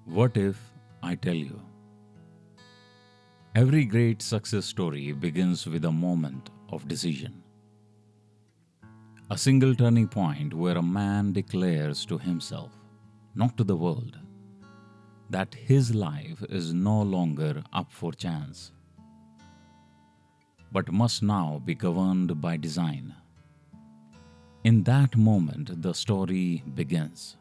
What if I tell you? Every great success story begins with a moment of decision. A single turning point where a man declares to himself, not to the world, that his life is no longer up for chance, but must now be governed by design. In that moment, the story begins.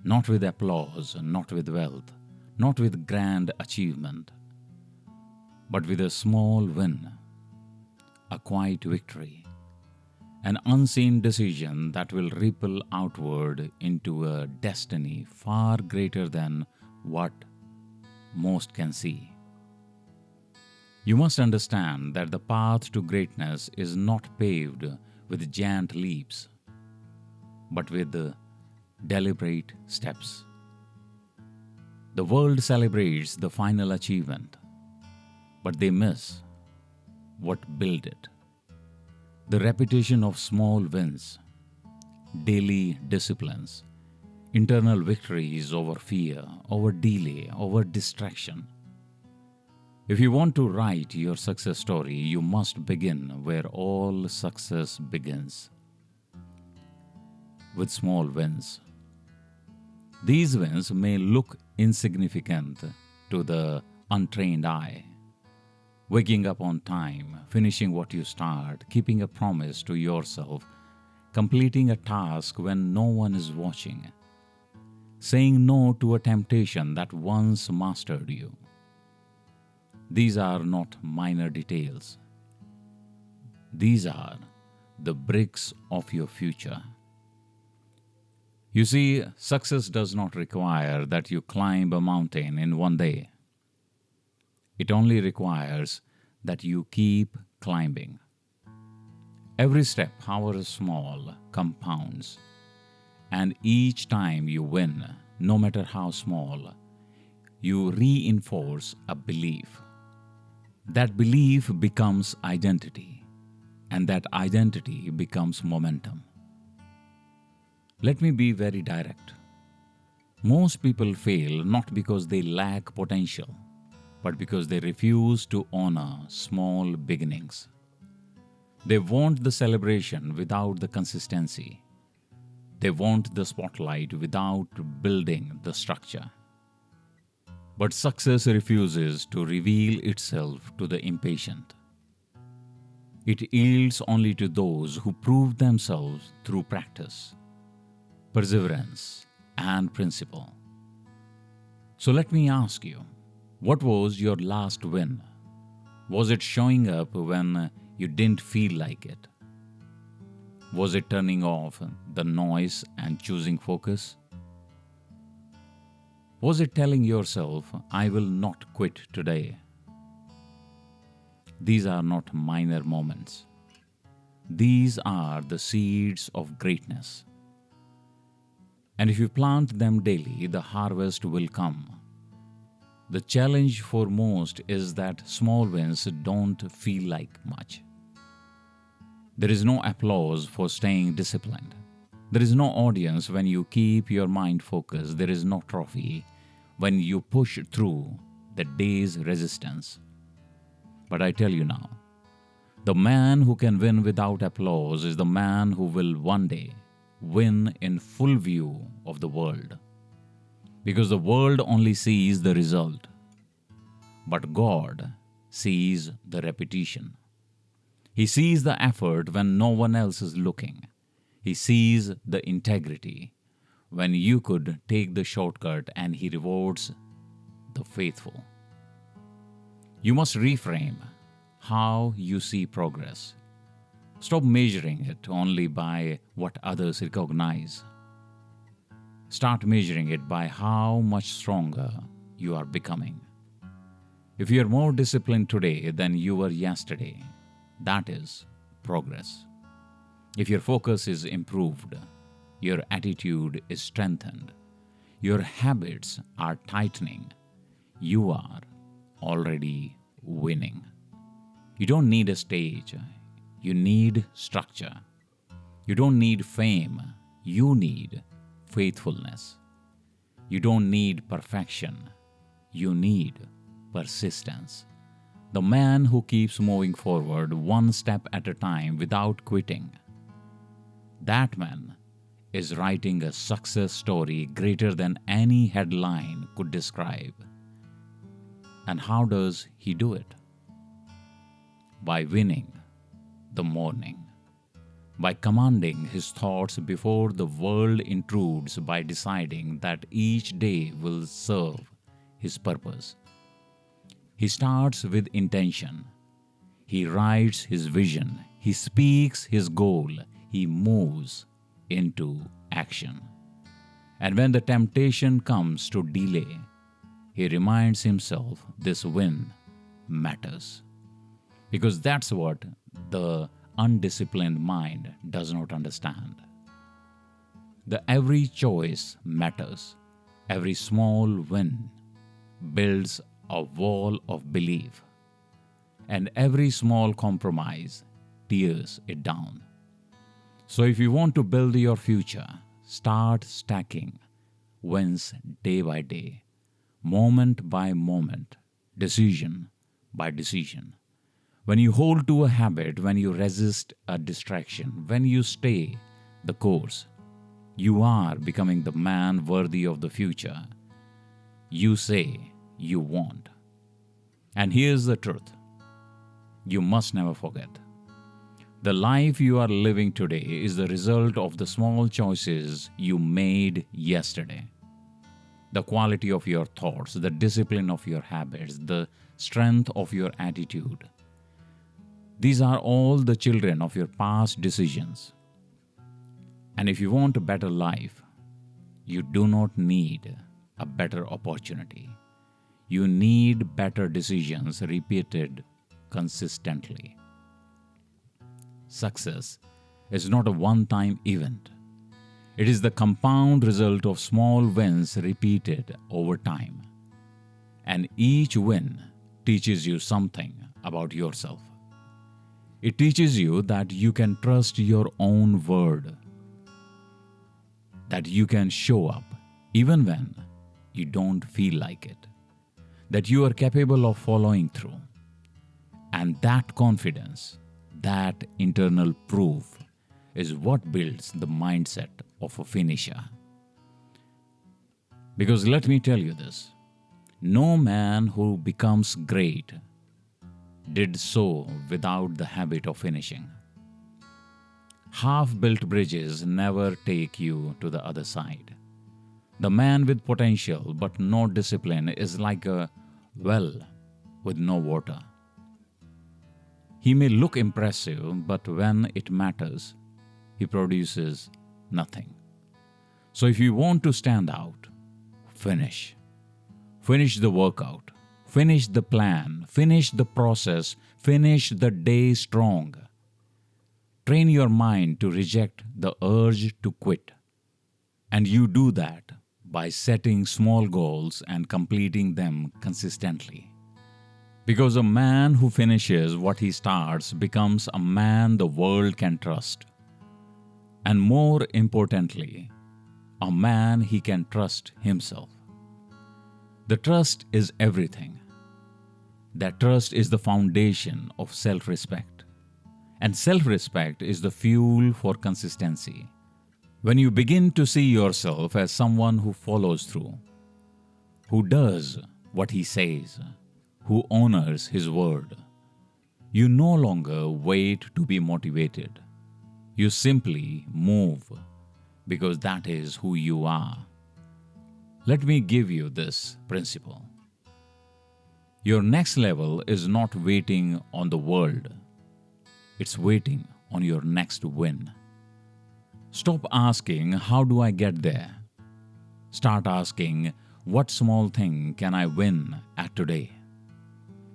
Not with applause, not with wealth, not with grand achievement, but with a small win, a quiet victory, an unseen decision that will ripple outward into a destiny far greater than what most can see. You must understand that the path to greatness is not paved with giant leaps, but with deliberate steps. The world celebrates the final achievement, but they miss what built it. The repetition of small wins, daily disciplines, internal victories over fear, over delay, over distraction. If you want to write your success story, you must begin where all success begins, with small wins. These wins may look insignificant to the untrained eye. Waking up on time, finishing what you start, keeping a promise to yourself, completing a task when no one is watching, saying no to a temptation that once mastered you. These are not minor details. These are the bricks of your future. You see, success does not require that you climb a mountain in one day. It only requires that you keep climbing. Every step, however small, compounds. And each time you win, no matter how small, you reinforce a belief. That belief becomes identity, and that identity becomes momentum. Let me be very direct. Most people fail not because they lack potential, but because they refuse to honor small beginnings. They want the celebration without the consistency. They want the spotlight without building the structure. But success refuses to reveal itself to the impatient. It yields only to those who prove themselves through practice, perseverance, and principle. So let me ask you, what was your last win? Was it showing up when you didn't feel like it? Was it turning off the noise and choosing focus? Was it telling yourself, I will not quit today? These are not minor moments. These are the seeds of greatness. And if you plant them daily, the harvest will come. The challenge for most is that small wins don't feel like much. There is no applause for staying disciplined. There is no audience when you keep your mind focused. There is no trophy when you push through the day's resistance. But I tell you now, the man who can win without applause is the man who will one day win in full view of the world. Because the world only sees the result, but God sees the repetition. He sees the effort when no one else is looking. He sees the integrity when you could take the shortcut, and He rewards the faithful. You must reframe how you see progress. Stop measuring it only by what others recognize. Start measuring it by how much stronger you are becoming. If you are more disciplined today than you were yesterday, that is progress. If your focus is improved, your attitude is strengthened, your habits are tightening, you are already winning. You don't need a stage, you need structure. You don't need fame, you need faithfulness. You don't need perfection. You need persistence. The man who keeps moving forward one step at a time without quitting, that man is writing a success story greater than any headline could describe. And how does he do it? By winning the morning, by commanding his thoughts before the world intrudes, by deciding that each day will serve his purpose. He starts with intention. He writes his vision. He speaks his goal. He moves into action. And when the temptation comes to delay, he reminds himself this win matters. Because that's what the undisciplined mind does not understand. The every choice matters. Every small win builds a wall of belief, and every small compromise tears it down. So if you want to build your future, start stacking wins day by day, moment by moment, decision by decision. When you hold to a habit, when you resist a distraction, when you stay the course, you are becoming the man worthy of the future you say you want. And here's the truth. You must never forget. The life you are living today is the result of the small choices you made yesterday. The quality of your thoughts, the discipline of your habits, the strength of your attitude. These are all the children of your past decisions. And if you want a better life, you do not need a better opportunity. You need better decisions repeated consistently. Success is not a one-time event. It is the compound result of small wins repeated over time. And each win teaches you something about yourself. It teaches you that you can trust your own word, that you can show up even when you don't feel like it, that you are capable of following through. And that confidence, that internal proof, is what builds the mindset of a finisher. Because let me tell you this, no man who becomes great did so without the habit of finishing. Half-built bridges never take you to the other side. The man with potential but no discipline is like a well with no water. He may look impressive, but when it matters, he produces nothing. So if you want to stand out, finish. Finish the workout. Finish the plan. Finish the process. Finish the day strong. Train your mind to reject the urge to quit. And you do that by setting small goals and completing them consistently. Because a man who finishes what he starts becomes a man the world can trust. And more importantly, a man he can trust himself. The trust is everything. That trust is the foundation of self-respect. And self-respect is the fuel for consistency. When you begin to see yourself as someone who follows through, who does what he says, who honors his word, you no longer wait to be motivated. You simply move because that is who you are. Let me give you this principle. Your next level is not waiting on the world. It's waiting on your next win. Stop asking, how do I get there? Start asking, what small thing can I win at today?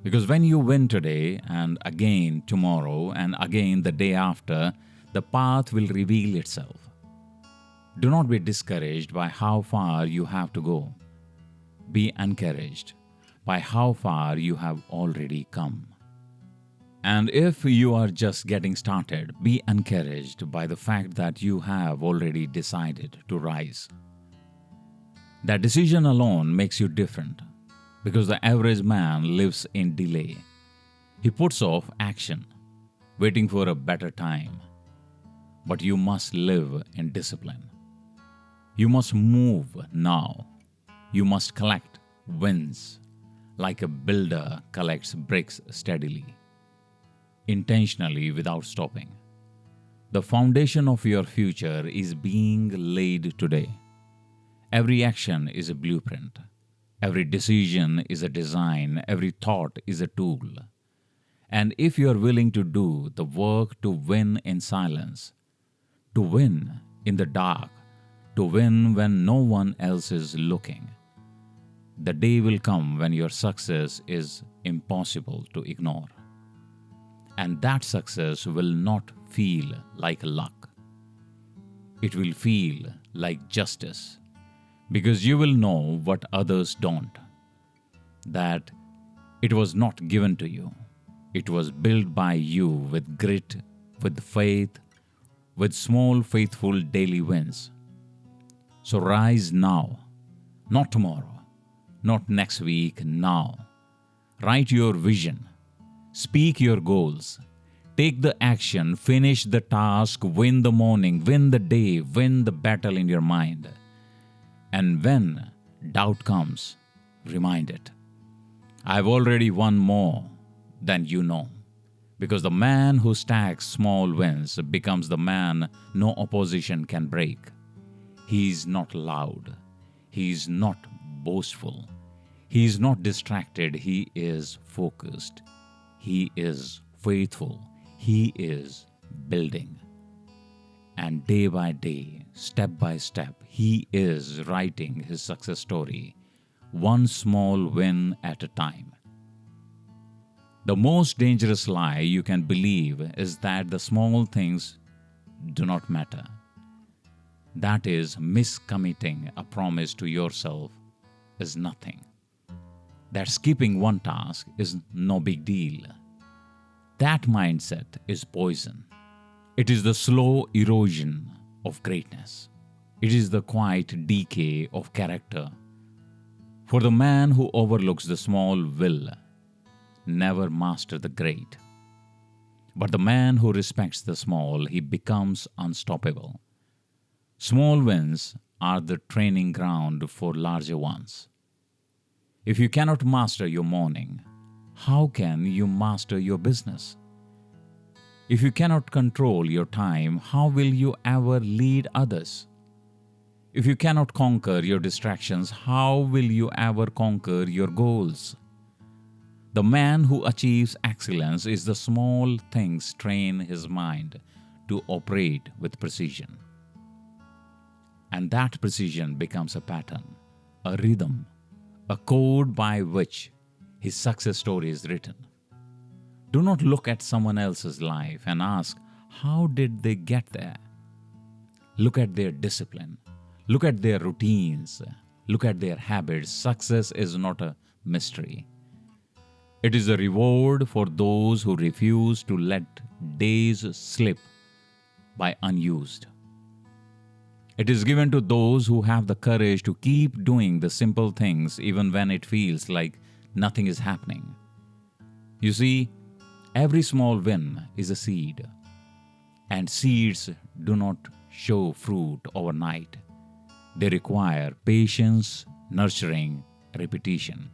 Because when you win today and again tomorrow and again the day after, the path will reveal itself. Do not be discouraged by how far you have to go. Be encouraged by how far you have already come. And if you are just getting started, be encouraged by the fact that you have already decided to rise. That decision alone makes you different because the average man lives in delay. He puts off action, waiting for a better time. But you must live in discipline. You must move now. You must collect wins like a builder collects bricks steadily, intentionally without stopping. The foundation of your future is being laid today. Every action is a blueprint. Every decision is a design. Every thought is a tool. And if you are willing to do the work to win in silence, to win in the dark, to win when no one else is looking, the day will come when your success is impossible to ignore. And that success will not feel like luck. It will feel like justice, because you will know what others don't, that it was not given to you. It was built by you with grit, with faith, with small faithful daily wins. So rise now, not tomorrow, not next week, now. Write your vision, speak your goals, take the action, finish the task, win the morning, win the day, win the battle in your mind. And when doubt comes, remind it, I've already won more than you know. Because the man who stacks small wins becomes the man no opposition can break. He is not loud. He is not boastful. He is not distracted. He is focused. He is faithful. He is building. And day by day, step by step, he is writing his success story, one small win at a time. The most dangerous lie you can believe is that the small things do not matter. That is, miscommitting a promise to yourself is nothing. That skipping one task is no big deal. That mindset is poison. It is the slow erosion of greatness. It is the quiet decay of character. For the man who overlooks the small will never master the great. But the man who respects the small, he becomes unstoppable. Small wins are the training ground for larger ones. If you cannot master your morning, how can you master your business? If you cannot control your time, how will you ever lead others? If you cannot conquer your distractions, how will you ever conquer your goals? The man who achieves excellence is the small things train his mind to operate with precision. And that precision becomes a pattern, a rhythm, a code by which his success story is written. Do not look at someone else's life and ask, how did they get there? Look at their discipline. Look at their routines. Look at their habits. Success is not a mystery. It is a reward for those who refuse to let days slip by unused. It is given to those who have the courage to keep doing the simple things even when it feels like nothing is happening. You see, every small win is a seed, and seeds do not show fruit overnight. They require patience, nurturing, repetition.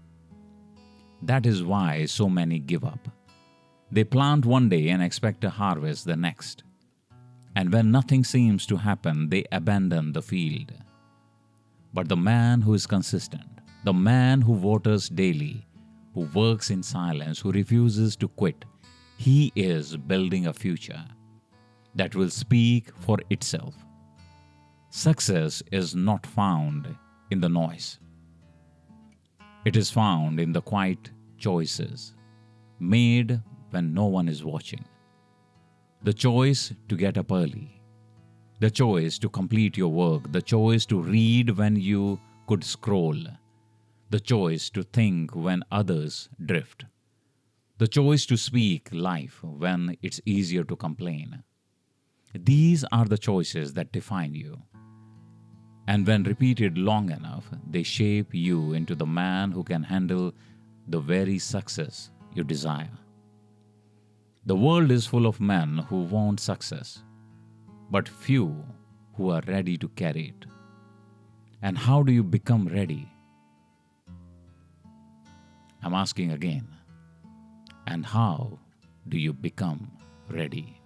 That is why so many give up. They plant one day and expect to harvest the next. And when nothing seems to happen, they abandon the field. But the man who is consistent, the man who waters daily, who works in silence, who refuses to quit, he is building a future that will speak for itself. Success is not found in the noise. It is found in the quiet choices made when no one is watching. The choice to get up early, the choice to complete your work, the choice to read when you could scroll, the choice to think when others drift, the choice to speak life when it's easier to complain. These are the choices that define you. And when repeated long enough, they shape you into the man who can handle the very success you desire. The world is full of men who want success, but few who are ready to carry it. And how do you become ready? I'm asking again. And how do you become ready?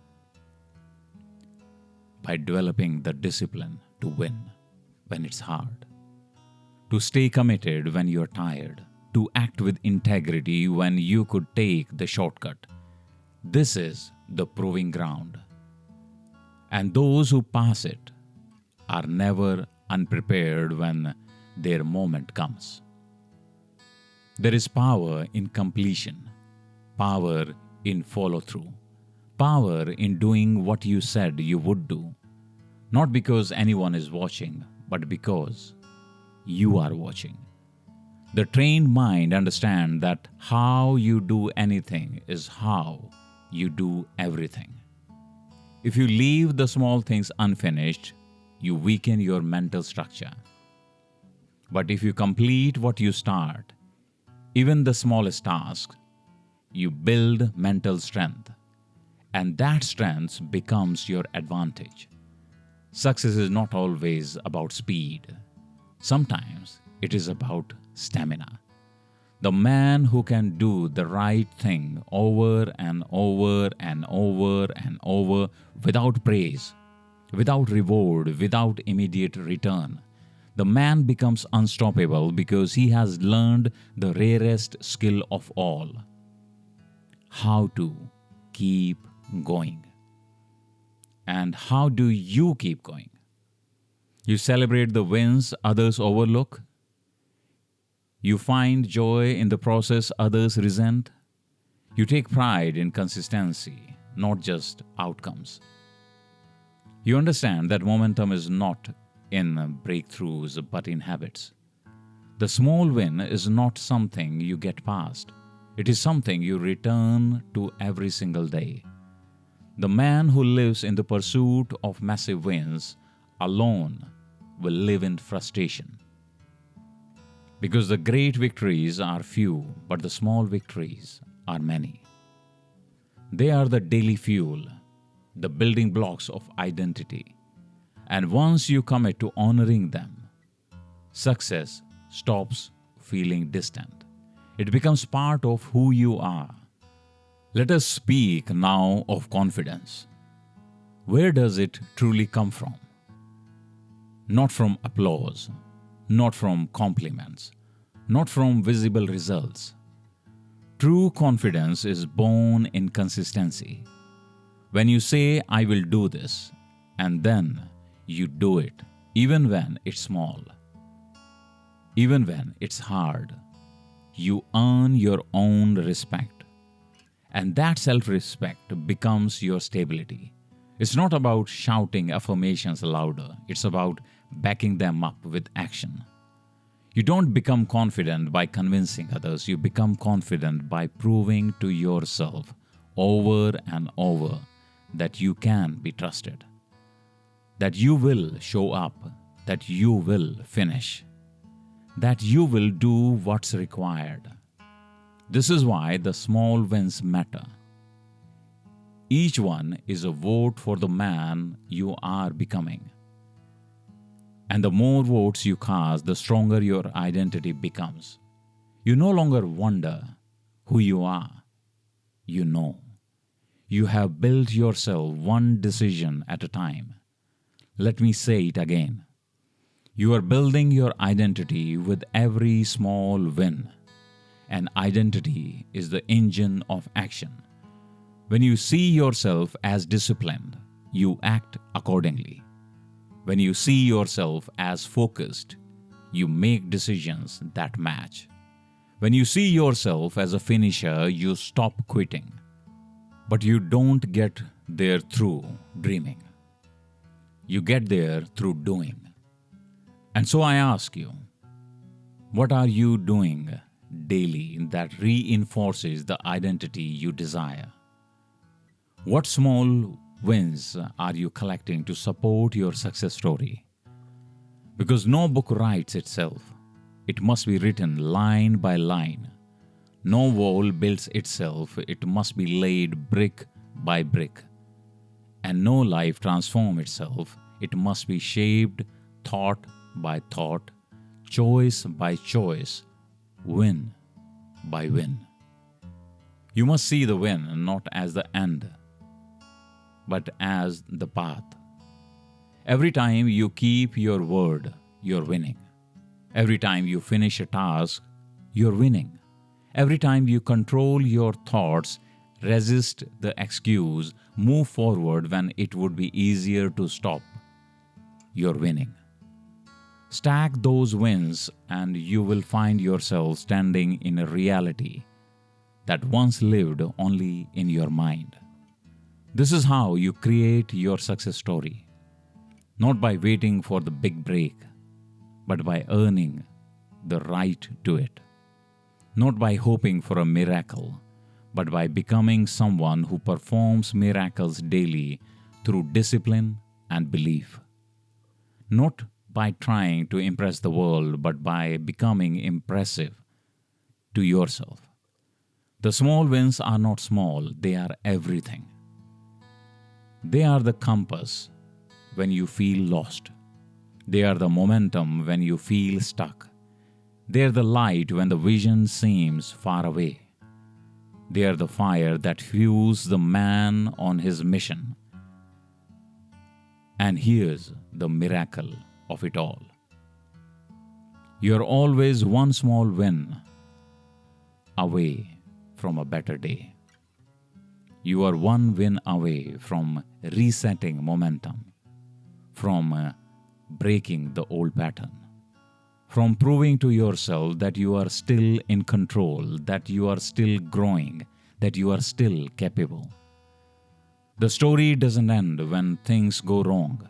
By developing the discipline to win when it's hard, to stay committed when you're tired, to act with integrity when you could take the shortcut. This is the proving ground. And those who pass it are never unprepared when their moment comes. There is power in completion, power in follow-through, power in doing what you said you would do, not because anyone is watching, but because you are watching. The trained mind understands that how you do anything is how you do everything. If you leave the small things unfinished, you weaken your mental structure. But if you complete what you start, even the smallest task, you build mental strength, and that strength becomes your advantage. Success is not always about speed. Sometimes it is about stamina. The man who can do the right thing over and over and over and over without praise, without reward, without immediate return, the man becomes unstoppable because he has learned the rarest skill of all: how to keep going. And how do you keep going? You celebrate the wins others overlook. You find joy in the process others resent. You take pride in consistency, not just outcomes. You understand that momentum is not in breakthroughs but in habits. The small win is not something you get past. It is something you return to every single day. The man who lives in the pursuit of massive wins alone will live in frustration. Because the great victories are few, but the small victories are many. They are the daily fuel, the building blocks of identity. And once you commit to honoring them, success stops feeling distant. It becomes part of who you are. Let us speak now of confidence. Where does it truly come from? Not from applause, not from compliments, not from visible results. True confidence is born in consistency. When you say, "I will do this," and then you do it, even when it's small, even when it's hard, you earn your own respect. And that self-respect becomes your stability. It's not about shouting affirmations louder. It's about backing them up with action. You don't become confident by convincing others. You become confident by proving to yourself over and over that you can be trusted, that you will show up, that you will finish, that you will do what's required. This is why the small wins matter. Each one is a vote for the man you are becoming. And the more votes you cast, the stronger your identity becomes. You no longer wonder who you are. You know. You have built yourself one decision at a time. Let me say it again. You are building your identity with every small win. And identity is the engine of action. When you see yourself as disciplined, you act accordingly. When you see yourself as focused, you make decisions that match. When you see yourself as a finisher, you stop quitting. But you don't get there through dreaming. You get there through doing. And so I ask you, what are you doing daily that reinforces the identity you desire? What small wins are you collecting to support your success story? Because no book writes itself. It must be written line by line. No wall builds itself. It must be laid brick by brick. And no life transforms itself. It must be shaped thought by thought, choice by choice, win by win. You must see the win not as the end, but as the path. Every time you keep your word, you're winning. Every time you finish a task, you're winning. Every time you control your thoughts, resist the excuse, move forward when it would be easier to stop, you're winning. Stack those wins and you will find yourself standing in a reality that once lived only in your mind. This is how you create your success story. Not by waiting for the big break, but by earning the right to it. Not by hoping for a miracle, but by becoming someone who performs miracles daily through discipline and belief. Not by trying to impress the world, but by becoming impressive to yourself. The small wins are not small, they are everything. They are the compass when you feel lost. They are the momentum when you feel stuck. They are the light when the vision seems far away. They are the fire that fuels the man on his mission. And here's the miracle of it all. You're always one small win away from a better day. You are one win away from resetting momentum, from breaking the old pattern, from proving to yourself that you are still in control, that you are still growing, that you are still capable. The story doesn't end when things go wrong.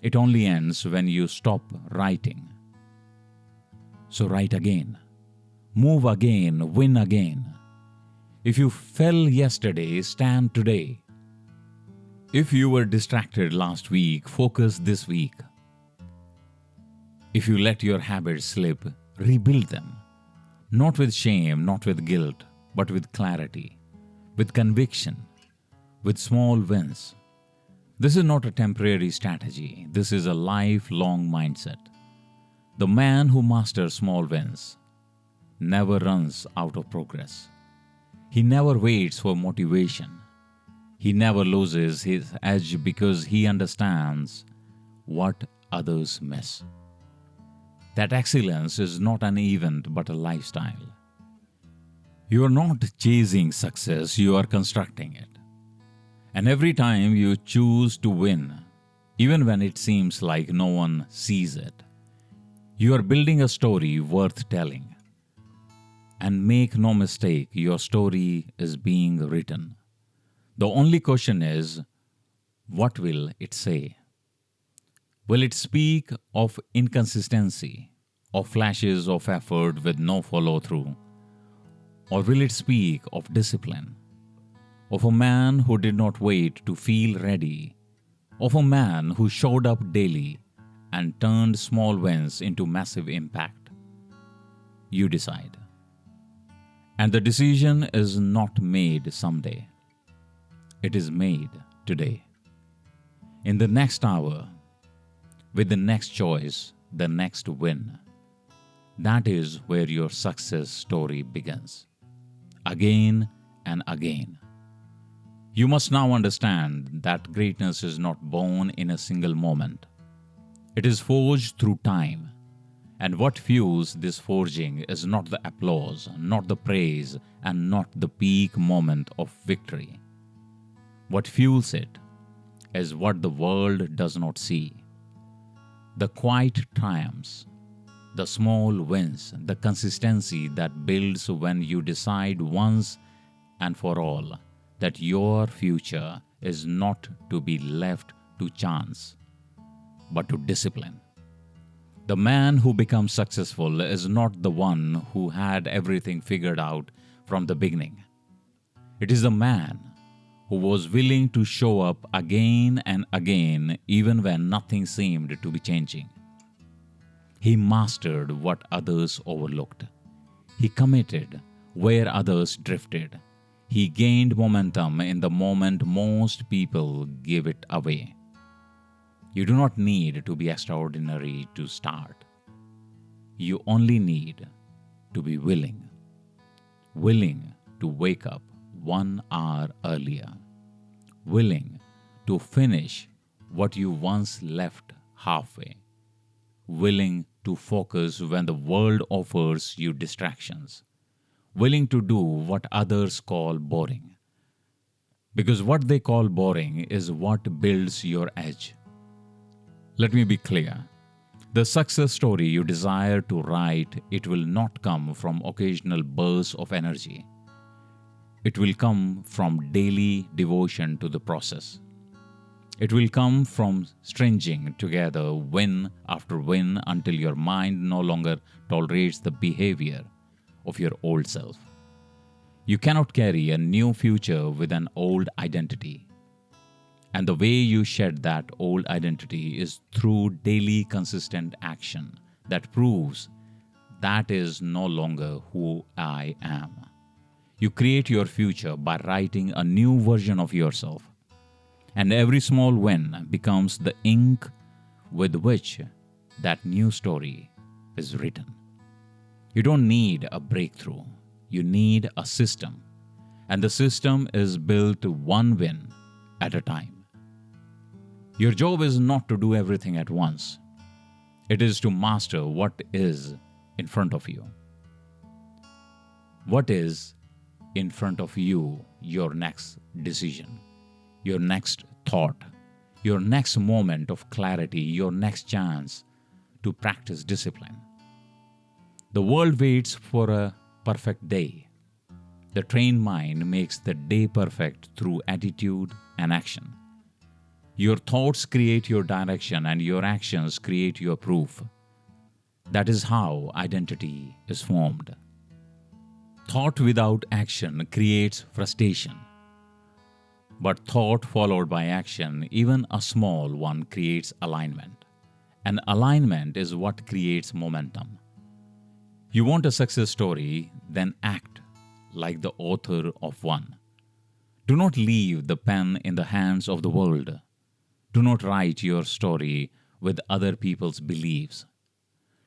It only ends when you stop writing. So write again, move again, win again. If you fell yesterday, stand today. If you were distracted last week, focus this week. If you let your habits slip, rebuild them. Not with shame, not with guilt, but with clarity, with conviction, with small wins. This is not a temporary strategy. This is a lifelong mindset. The man who masters small wins never runs out of progress. He never waits for motivation. He never loses his edge because he understands what others miss. That excellence is not an event but a lifestyle. You are not chasing success, you are constructing it. And every time you choose to win, even when it seems like no one sees it, you are building a story worth telling. And make no mistake, your story is being written. The only question is, what will it say? Will it speak of inconsistency, of flashes of effort with no follow-through? Or will it speak of discipline, of a man who did not wait to feel ready, of a man who showed up daily and turned small wins into massive impact? You decide. And the decision is not made someday. It is made today. In the next hour, with the next choice, the next win. That is where your success story begins. Again and again. You must now understand that greatness is not born in a single moment. It is forged through time. And what fuels this forging is not the applause, not the praise, and not the peak moment of victory. What fuels it is what the world does not see. The quiet triumphs, the small wins, the consistency that builds when you decide once and for all that your future is not to be left to chance, but to discipline. The man who becomes successful is not the one who had everything figured out from the beginning. It is the man who was willing to show up again and again even when nothing seemed to be changing. He mastered what others overlooked. He committed where others drifted. He gained momentum in the moment most people give it away. You do not need to be extraordinary to start. You only need to be willing. Willing to wake up 1 hour earlier. Willing to finish what you once left halfway. Willing to focus when the world offers you distractions. Willing to do what others call boring. Because what they call boring is what builds your edge. Let me be clear. The success story you desire to write, it will not come from occasional bursts of energy. It will come from daily devotion to the process. It will come from stringing together win after win until your mind no longer tolerates the behavior of your old self. You cannot carry a new future with an old identity. And the way you shed that old identity is through daily consistent action that proves that is no longer who I am. You create your future by writing a new version of yourself. And every small win becomes the ink with which that new story is written. You don't need a breakthrough. You need a system. And the system is built one win at a time. Your job is not to do everything at once. It is to master what is in front of you. What is in front of you, your next decision, your next thought, your next moment of clarity, your next chance to practice discipline. The world waits for a perfect day. The trained mind makes the day perfect through attitude and action. Your thoughts create your direction and your actions create your proof. That is how identity is formed. Thought without action creates frustration. But thought followed by action, even a small one, creates alignment. And alignment is what creates momentum. You want a success story, then act like the author of one. Do not leave the pen in the hands of the world. Do not write your story with other people's beliefs.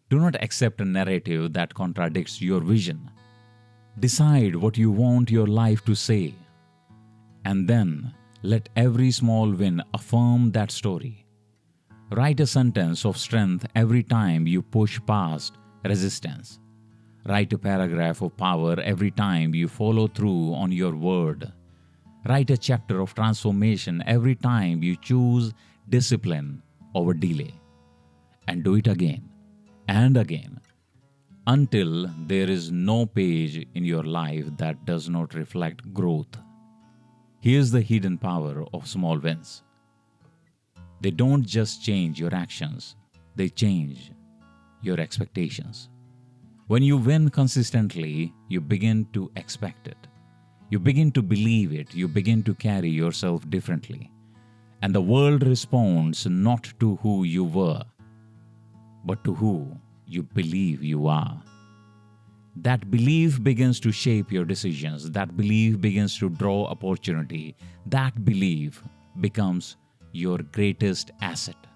Do not accept a narrative that contradicts your vision. Decide what you want your life to say. And then let every small win affirm that story. Write a sentence of strength every time you push past resistance. Write a paragraph of power every time you follow through on your word. Write a chapter of transformation every time you choose discipline over delay. And do it again and again until there is no page in your life that does not reflect growth. Here's the hidden power of small wins. They don't just change your actions, they change your expectations. When you win consistently, you begin to expect it. You begin to believe it. You begin to carry yourself differently. And the world responds not to who you were, but to who you believe you are. That belief begins to shape your decisions. That belief begins to draw opportunity. That belief becomes your greatest asset.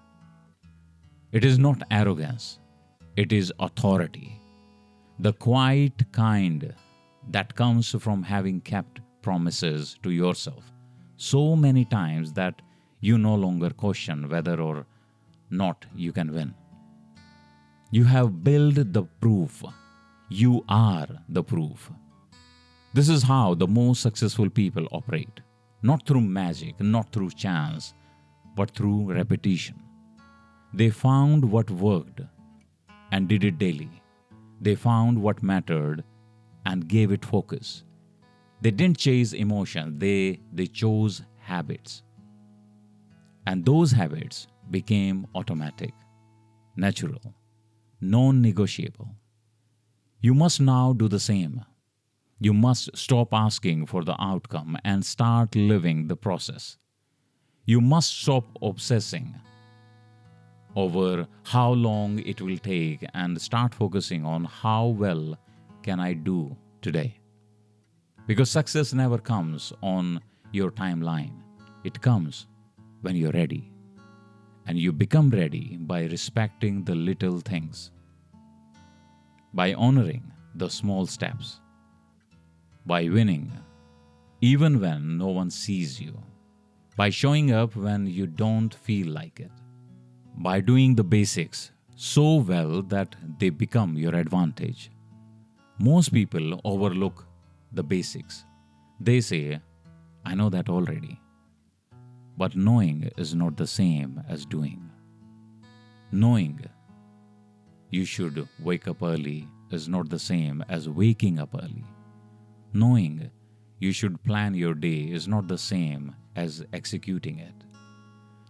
It is not arrogance. It is authority. The quiet kind that comes from having kept promises to yourself so many times that you no longer question whether or not you can win. You have built the proof. You are the proof. This is how the most successful people operate. Not through magic, not through chance, but through repetition. They found what worked and did it daily. They found what mattered and gave it focus. They didn't chase emotion, they chose habits. And those habits became automatic, natural, non-negotiable. You must now do the same. You must stop asking for the outcome and start living the process. You must stop obsessing over how long it will take and start focusing on how well can I do today. Because success never comes on your timeline. It comes when you're ready. And you become ready by respecting the little things, by honoring the small steps, by winning even when no one sees you, by showing up when you don't feel like it, by doing the basics so well that they become your advantage. Most people overlook the basics. They say, I know that already. But knowing is not the same as doing. Knowing you should wake up early is not the same as waking up early. Knowing you should plan your day is not the same as executing it.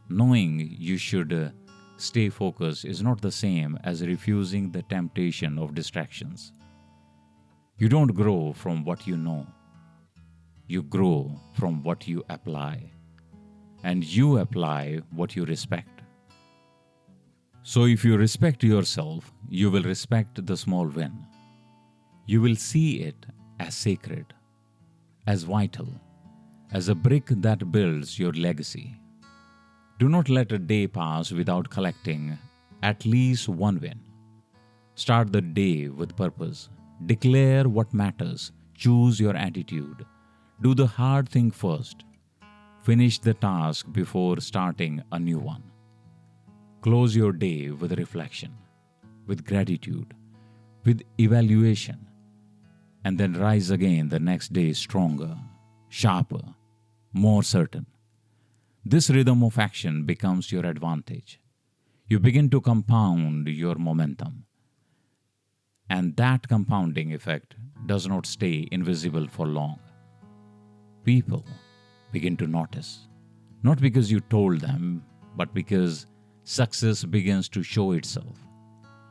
Knowing you should stay focused is not the same as refusing the temptation of distractions. You don't grow from what you know. You grow from what you apply. And you apply what you respect. So if you respect yourself, you will respect the small win. You will see it as sacred, as vital, as a brick that builds your legacy. Do not let a day pass without collecting at least one win. Start the day with purpose. Declare what matters. Choose your attitude. Do the hard thing first. Finish the task before starting a new one. Close your day with reflection, with gratitude, with evaluation, and then rise again the next day stronger, sharper, more certain. This rhythm of action becomes your advantage. You begin to compound your momentum. And that compounding effect does not stay invisible for long. People begin to notice, not because you told them, but because success begins to show itself.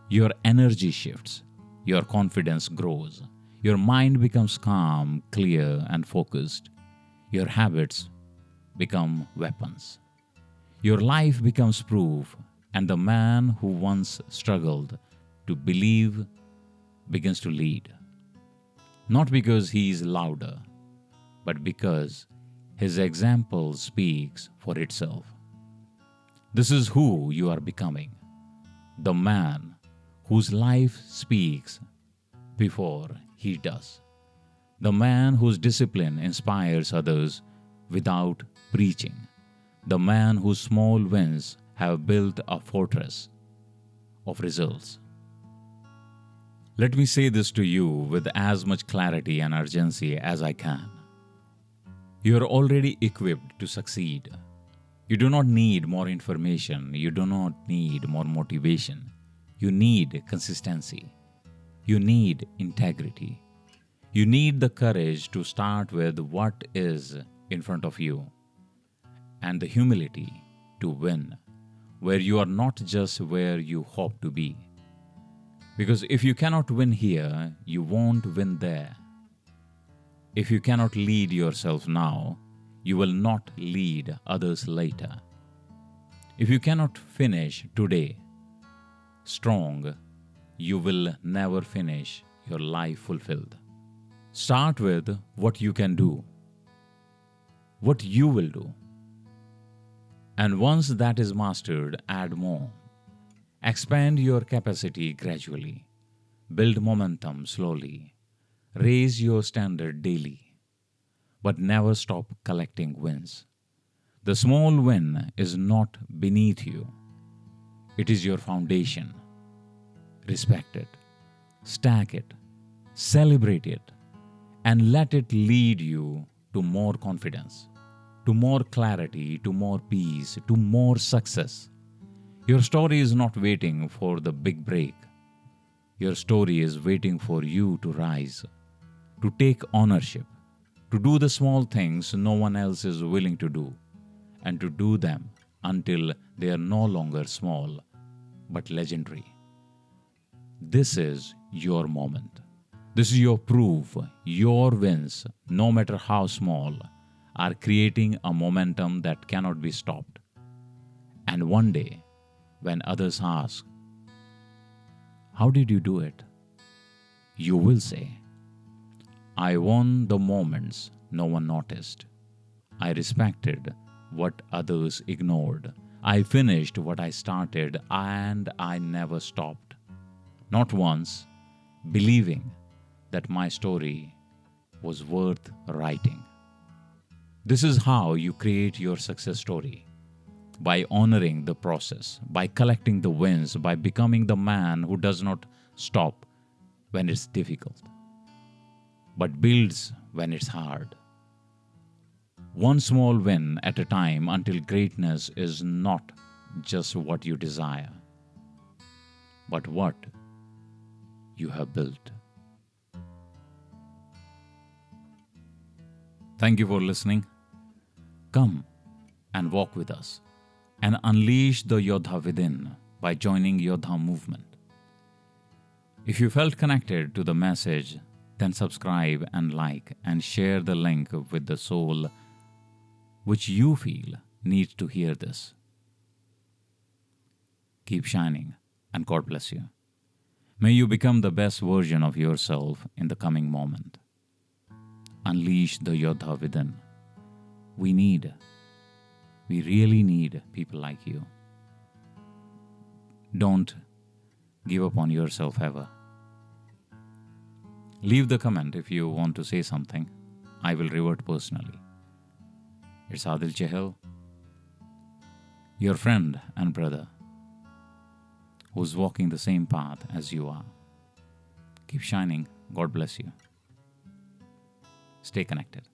Your energy shifts, your confidence grows, your mind becomes calm, clear, and focused. Your habits become weapons. Your life becomes proof, and the man who once struggled to believe begins to lead. Not because he is louder, but because his example speaks for itself. This is who you are becoming, the man whose life speaks before he does, the man whose discipline inspires others without preaching, the man whose small wins have built a fortress of results. Let me say this to you with as much clarity and urgency as I can. You are already equipped to succeed. You do not need more information. You do not need more motivation. You need consistency. You need integrity. You need the courage to start with what is in front of you and the humility to win where you are not just where you hope to be. Because if you cannot win here, you won't win there. If you cannot lead yourself now, you will not lead others later. If you cannot finish today strong, you will never finish your life fulfilled. Start with what you can do, what you will do. And once that is mastered, add more. Expand your capacity gradually. Build momentum slowly. Raise your standard daily. But never stop collecting wins. The small win is not beneath you. It is your foundation. Respect it. Stack it. Celebrate it. And let it lead you to more confidence, to more clarity, to more peace, to more success. Your story is not waiting for the big break. Your story is waiting for you to rise, to take ownership, to do the small things no one else is willing to do, and to do them until they are no longer small, but legendary. This is your moment. This is your proof. Your wins, no matter how small, are creating a momentum that cannot be stopped. And one day, when others ask, "How did you do it?" you will say, "I won the moments no one noticed. I respected what others ignored. I finished what I started, and I never stopped. Not once, believing that my story was worth writing." This is how you create your success story. By honoring the process, by collecting the wins, by becoming the man who does not stop when it's difficult, but builds when it's hard. One small win at a time until greatness is not just what you desire, but what you have built. Thank you for listening. Come and walk with us and unleash the Yodha within by joining Yodha movement. If you felt connected to the message, then subscribe and like and share the link with the soul which you feel needs to hear this. Keep shining and God bless you. May you become the best version of yourself in the coming moment. Unleash the Yodha within. We really need people like you. Don't give up on yourself ever. Leave the comment if you want to say something. I will revert personally. It's Aadil Chahal, your friend and brother, who's walking the same path as you are. Keep shining. God bless you. Stay connected.